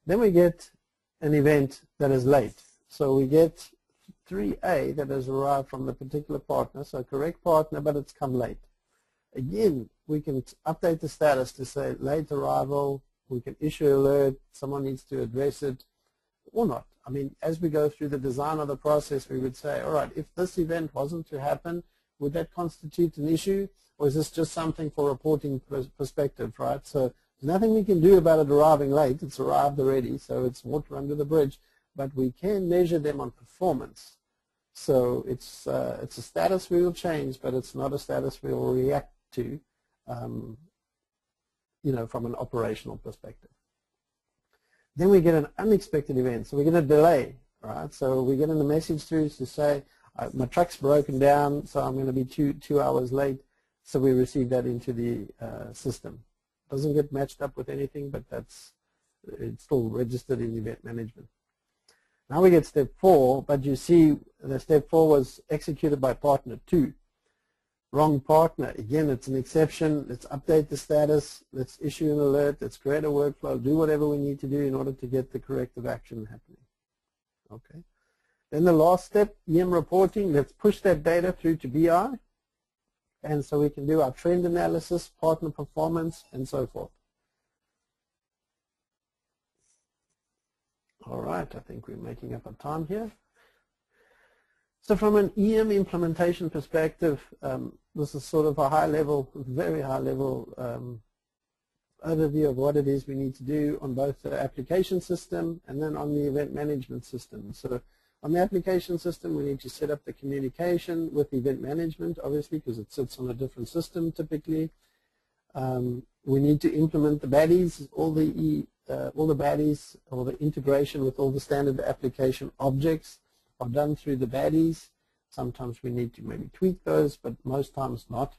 Then we get an event that is late. So we get 3A that has arrived from the particular partner, so correct partner, but it's come late. Again, we can update the status to say late arrival. We can issue an alert. Someone needs to address it or not. I mean, as we go through the design of the process, we would say, all right, if this event wasn't to happen, would that constitute an issue, or is this just something for reporting perspective, right? So there's nothing we can do about it arriving late. It's arrived already, so it's water under the bridge. But we can measure them on performance. So it's a status we will change, but it's not a status we will react to, you know, from an operational perspective. Then we get an unexpected event. So we get a delay, right? So we get in the message through to say, my truck's broken down, so I'm going to be two hours late. So we receive that into the system. Doesn't get matched up with anything, but it's still registered in event management. Now we get step 4, but you see the step 4 was executed by partner 2. Wrong partner. Again, it's an exception. Let's update the status. Let's issue an alert. Let's create a workflow. Do whatever we need to do in order to get the corrective action happening. Okay. Then the last step, EM reporting. Let's push that data through to BI. And so we can do our trend analysis, partner performance, and so forth. All right, I think we're making up our time here. So from an EM implementation perspective, this is sort of a high level, very high level overview of what it is we need to do on both the application system and then on the event management system. So on the application system, we need to set up the communication with event management, obviously, because it sits on a different system typically. We need to implement the baddies, all the all the baddies or the integration with all the standard application objects are done through the baddies. Sometimes we need to maybe tweak those, but most times not.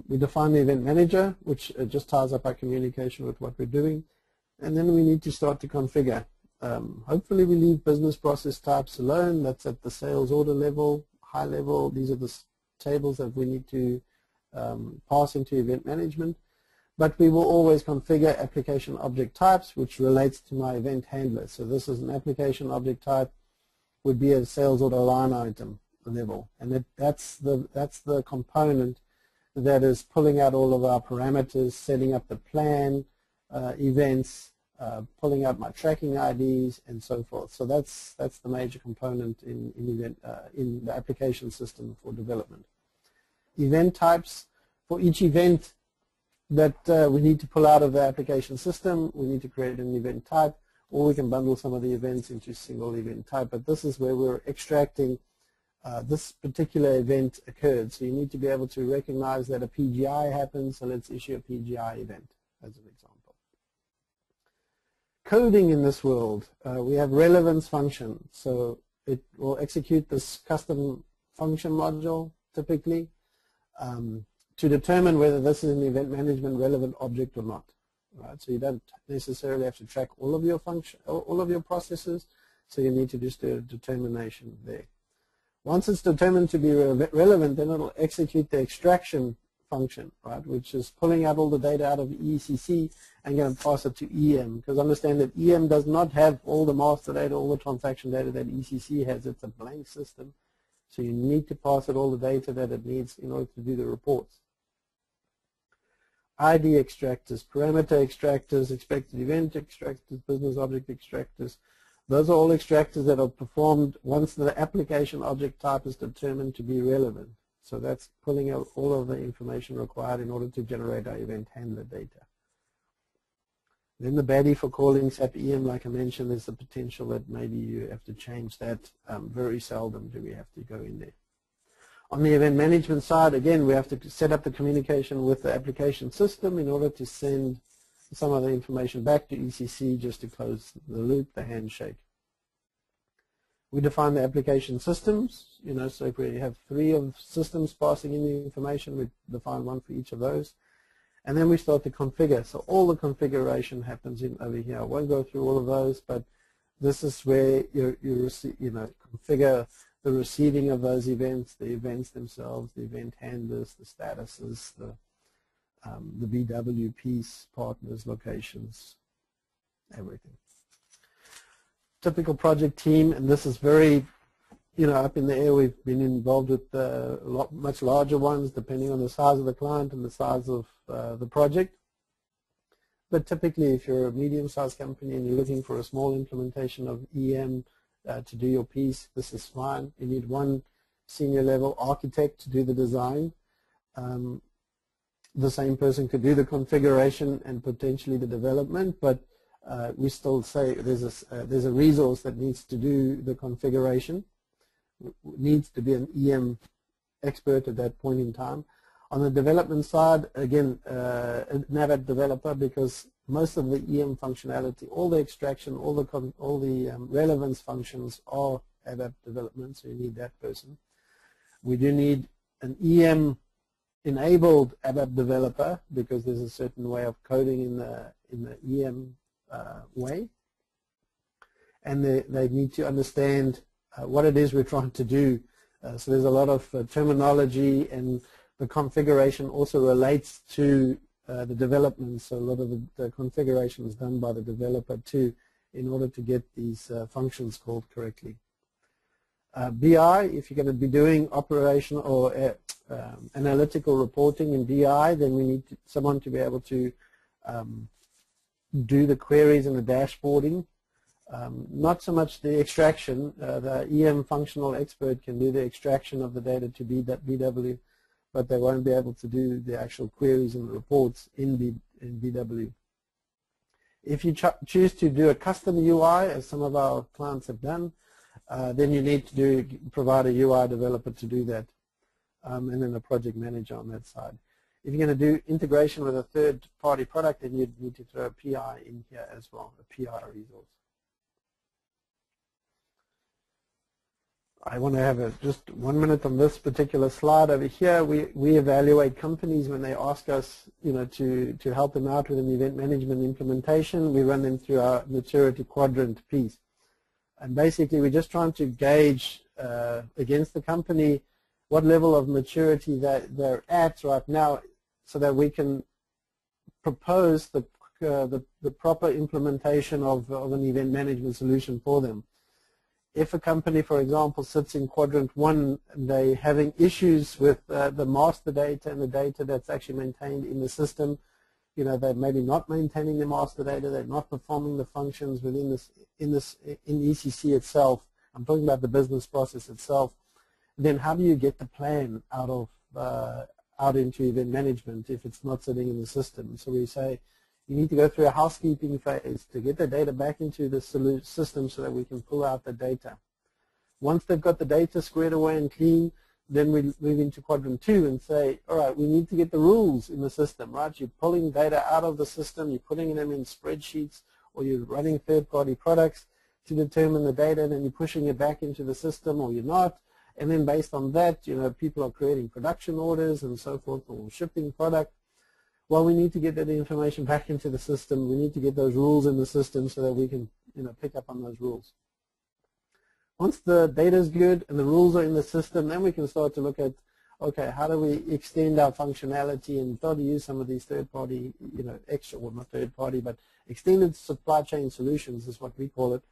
We define the event manager, which just ties up our communication with what we're doing. And then we need to start to configure. Hopefully we leave business process types alone. That's at the sales order level, high level. These are the tables that we need to pass into event management. But we will always configure application object types, which relates to my event handler. So this is an application object type, would be a sales order line item level. And that's the component that is pulling out all of our parameters, setting up the plan, events, pulling out my tracking IDs, and so forth. So that's the major component in the application system for development. Event types, for each event that we need to pull out of the application system, we need to create an event type, or we can bundle some of the events into a single event type. But this is where we're extracting this particular event occurred. So you need to be able to recognize that a PGI happens, so let's issue a PGI event as an example. Coding in this world, we have relevance function. So it will execute this custom function module typically to determine whether this is an event management relevant object or not. Right? So you don't necessarily have to track all of your processes, so you need to just do a determination there. Once it's determined to be relevant, then it'll execute the extraction function, right, which is pulling out all the data out of ECC and going to pass it to EM, because understand that EM does not have all the master data, all the transaction data that ECC has. It's a blank system, so you need to pass it all the data that it needs in order to do the reports. ID extractors, parameter extractors, expected event extractors, business object extractors. Those are all extractors that are performed once the application object type is determined to be relevant. So that's pulling out all of the information required in order to generate our event handler data. Then the baddie for calling SAP EM, like I mentioned, there's the potential that maybe you have to change that. Very seldom do we have to go in there. On the event management side, again, we have to set up the communication with the application system in order to send some of the information back to ECC just to close the loop, the handshake. We define the application systems, so if we have 3 of systems passing in the information, we define one for each of those. And then we start to configure. So all the configuration happens over here. I won't go through all of those, but this is where you configure the receiving of those events, the events themselves, the event handlers, the statuses, the BW piece, partners, locations, everything. Typical project team, and this is very, up in the air. We've been involved with much larger ones, depending on the size of the client and the size of the project. But typically, if you're a medium-sized company and you're looking for a small implementation of EM to do your piece, this is fine. You need one senior level architect to do the design. The same person could do the configuration and potentially the development, but we still say there's a resource that needs to do the configuration, needs to be an EM expert at that point in time. On the development side, again, an ABAP developer, because most of the EM functionality, all the extraction, all the relevance functions are ABAP development, so you need that person. We do need an EM enabled ABAP developer, because there's a certain way of coding in the EM way, and they need to understand what it is we're trying to do. So there's a lot of terminology, and the configuration also relates to the development. So a lot of the configuration is done by the developer too, in order to get these functions called correctly. BI, if you're going to be doing operational or analytical reporting in BI, then we need someone to be able to do the queries and the dashboarding. Not so much the extraction. The EM functional expert can do the extraction of the data to BW, but they won't be able to do the actual queries and reports in BW. If you choose to do a custom UI, as some of our clients have done, then you need to provide a UI developer to do that, and then a project manager on that side. If you're going to do integration with a third-party product, then you'd need to throw a PI in here as well, a PI resource. I want to have just 1 minute on this particular slide over here. We evaluate companies when they ask us, to help them out with an event management implementation. We run them through our maturity quadrant piece. And basically, we're just trying to gauge against the company what level of maturity that they're at right now, so that we can propose the proper implementation of an event management solution for them. If a company, for example, sits in quadrant 1 and they're having issues with the master data and the data that's actually maintained in the system, they're maybe not maintaining the master data, they're not performing the functions within in ECC itself. I'm talking about the business process itself. Then how do you get the plan out into event management if it's not sitting in the system? So we say you need to go through a housekeeping phase to get the data back into the system so that we can pull out the data. Once they've got the data squared away and clean, then we move into quadrant 2 and say, all right, we need to get the rules in the system, right? You're pulling data out of the system, you're putting them in spreadsheets, or you're running third-party products to determine the data, and then you're pushing it back into the system, or you're not. And then based on that, people are creating production orders and so forth, or shipping product. Well, we need to get that information back into the system. We need to get those rules in the system so that we can, pick up on those rules. Once the data is good and the rules are in the system, then we can start to look at, okay, how do we extend our functionality and start to use some of these third-party, extra, well, not third-party, but extended supply chain solutions is what we call it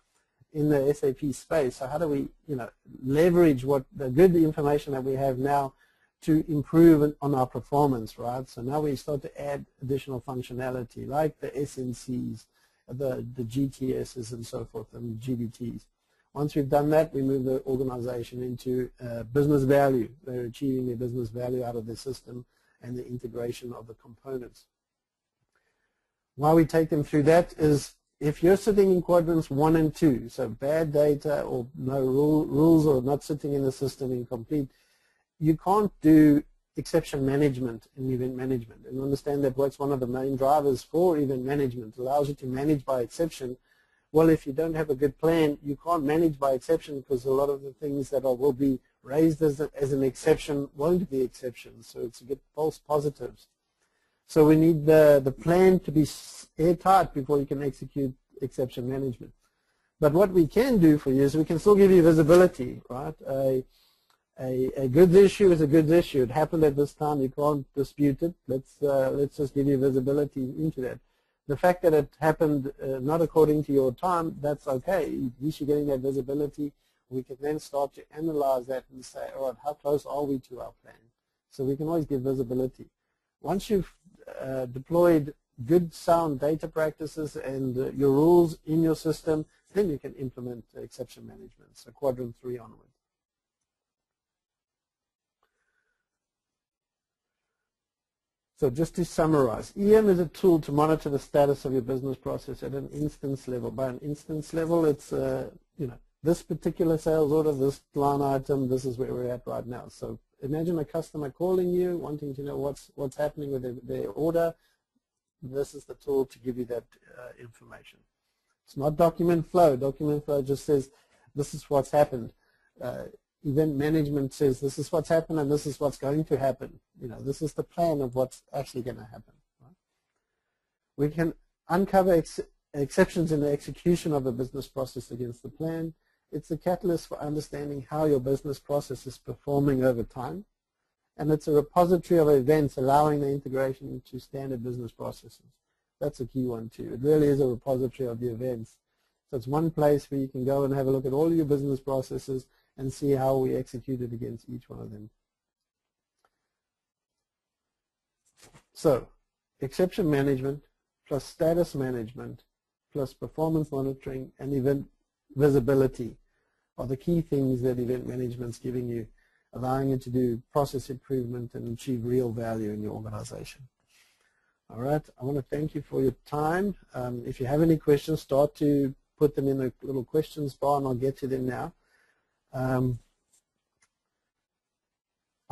in the SAP space. So how do we, leverage what the good information that we have now to improve on our performance, right? So now we start to add additional functionality like the SNCs, the GTSs and so forth, and GBTs. Once we've done that, we move the organization into business value. They're achieving their business value out of the system and the integration of the components. Why we take them through that is if you're sitting in quadrants 1 and 2, so bad data or no rules or not sitting in the system incomplete, you can't do exception management in event management. And understand that what's one of the main drivers for event management. It allows you to manage by exception. Well, if you don't have a good plan, you can't manage by exception because a lot of the things that will be raised as an exception won't be exceptions. So it's a get false positives. So we need the plan to be airtight before you can execute exception management. But what we can do for you is we can still give you visibility, right? A goods issue is a goods issue. It happened at this time. You can't dispute it. Let's just give you visibility into that. The fact that it happened not according to your time, that's okay. At least you're getting that visibility. We can then start to analyze that and say, all right, how close are we to our plan? So we can always give visibility. Once you've deployed good, sound data practices and your rules in your system, then you can implement exception management, so quadrant 3 onward. So just to summarize, EM is a tool to monitor the status of your business process at an instance level. By an instance level, it's this particular sales order, this line item, this is where we're at right now. So imagine a customer calling you, wanting to know what's happening with their order. This is the tool to give you that information. It's not document flow. Document flow just says this is what's happened. Event management says this is what's happened and this is what's going to happen. This is the plan of what's actually going to happen. Right? We can uncover exceptions in the execution of the business process against the plan. It's a catalyst for understanding how your business process is performing over time. And it's a repository of events allowing the integration into standard business processes. That's a key one too. It really is a repository of the events. So it's one place where you can go and have a look at all your business processes and see how we executed against each one of them. So exception management plus status management plus performance monitoring and event visibility are the key things that event management is giving you, allowing you to do process improvement and achieve real value in your organization. All right, I want to thank you for your time. If you have any questions, start to put them in the little questions bar and I'll get to them now.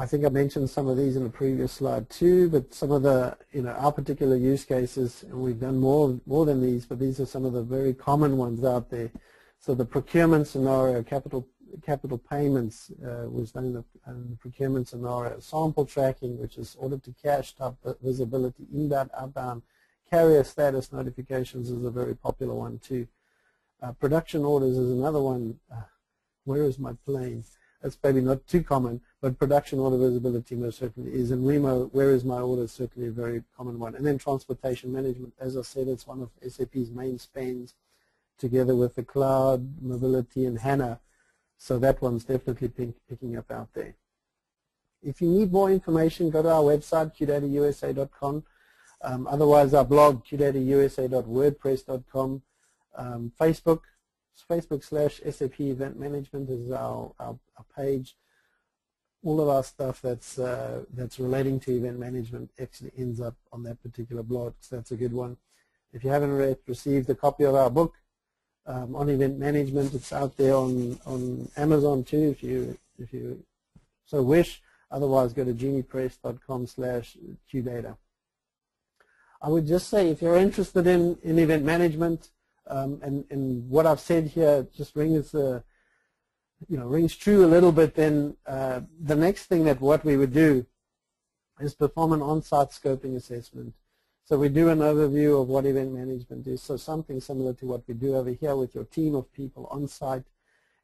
I think I mentioned some of these in the previous slide too, but some of the, our particular use cases, and we've done more than these, but these are some of the very common ones out there. So the procurement scenario, capital payments was done in the procurement scenario. Sample tracking, which is order to cash type visibility, inbound, outbound, carrier status notifications is a very popular one too. Production orders is another one. Where is my plane? That's maybe not too common, but production order visibility most certainly is. And REMO, where is my order, is certainly a very common one. And then transportation management, as I said, it's one of SAP's main spends, together with the cloud, mobility, and HANA. So that one's definitely picking up out there. If you need more information, go to our website, qdatausa.com. Otherwise, our blog, qdatausa.wordpress.com. Facebook/SAP Event Management is our page. All of our stuff that's relating to event management actually ends up on that particular blog, so that's a good one. If you haven't received a copy of our book on event management, it's out there on Amazon too, if you so wish. Otherwise, go to genipress.com/qdata. I would just say, if you're interested in event management, and what I've said here just rings true a little bit, then the next thing what we would do is perform an on-site scoping assessment. So we do an overview of what event management is, so something similar to what we do over here with your team of people on site.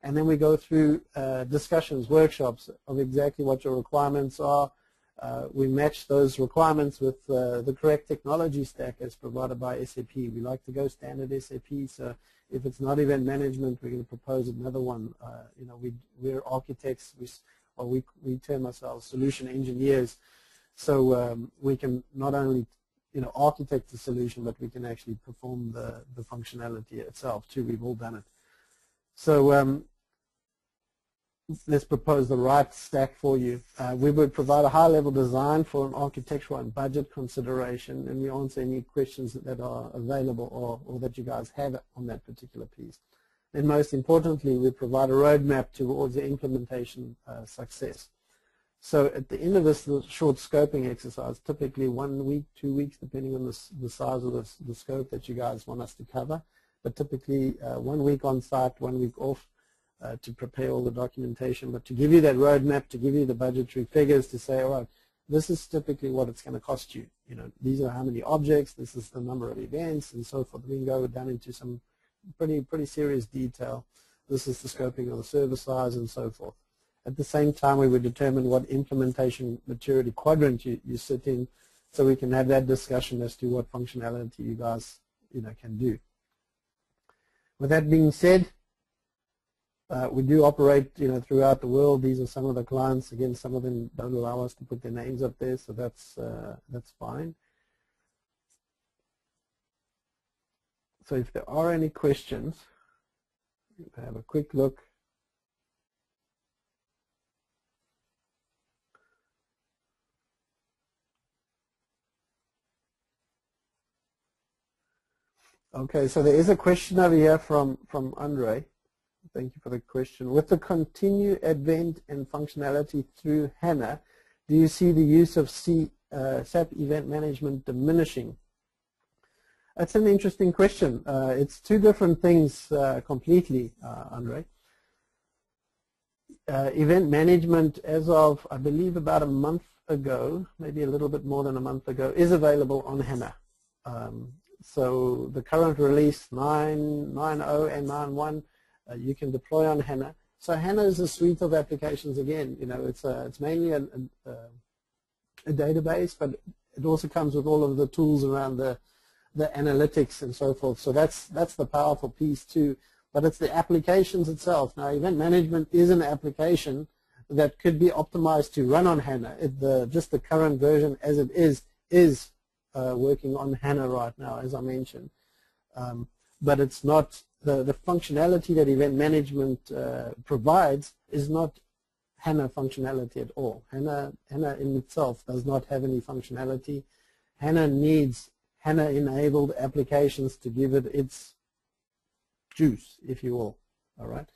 And then we go through discussions, workshops of exactly what your requirements are. We match those requirements with the correct technology stack as provided by SAP. We like to go standard SAP, so if it's not event management, we're going to propose another one. We're architects, we term ourselves solution engineers, so we can not only architect the solution, but we can actually perform the functionality itself too. We've all done it. So let's propose the right stack for you. We would provide a high-level design for an architectural and budget consideration, and we answer any questions that are available or that you guys have on that particular piece. And most importantly, we provide a roadmap towards the implementation success. So at the end of this short scoping exercise, typically 1 week, 2 weeks, depending on the size of the scope that you guys want us to cover, but typically 1 week on site, 1 week off, to prepare all the documentation, but to give you that roadmap, to give you the budgetary figures, to say, all right, this is typically what it's going to cost you. These are how many objects, this is the number of events, and so forth. We can go down into some pretty serious detail. This is the scoping of the server size and so forth. At the same time, we would determine what implementation maturity quadrant you sit in, so we can have that discussion as to what functionality you guys can do. With that being said, we do operate throughout the world. These are some of the clients. Again, some of them don't allow us to put their names up there, so that's fine. So if there are any questions, we'll have a quick look. Okay, so there is a question over here from Andre. Thank you for the question. With the continued advent and functionality through HANA, do you see the use of SAP Event Management diminishing? That's an interesting question. It's two different things completely, Andre. Event management, as of, I believe, about a month ago, maybe a little bit more than a month ago, is available on HANA. So the current release 9.0 and 9.1, you can deploy on HANA. So HANA is a suite of applications. Again, it's mainly a database, but it also comes with all of the tools around the analytics and so forth. So that's the powerful piece too. But it's the applications itself. Now, event management is an application that could be optimized to run on HANA. Just the current version as it is working on HANA right now, as I mentioned. But it's not the functionality that event management provides is not HANA functionality at all. HANA in itself does not have any functionality. HANA needs HANA-enabled applications to give it its juice, if you will. All right.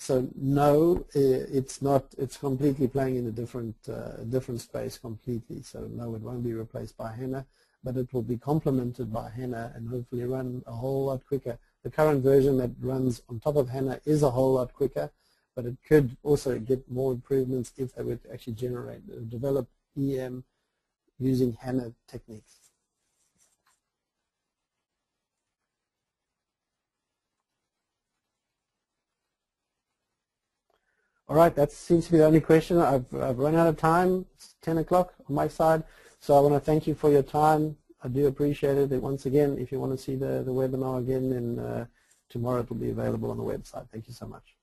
So no, it's not. It's completely playing in a different space completely. So no, it won't be replaced by HANA, but it will be complemented by HANA and hopefully run a whole lot quicker. The current version that runs on top of HANA is a whole lot quicker, but it could also get more improvements if they would actually develop EM using HANA techniques. All right, that seems to be the only question. I've run out of time. It's 10 o'clock on my side. So I want to thank you for your time. I do appreciate it. And once again, if you want to see the webinar again, then tomorrow it will be available on the website. Thank you so much.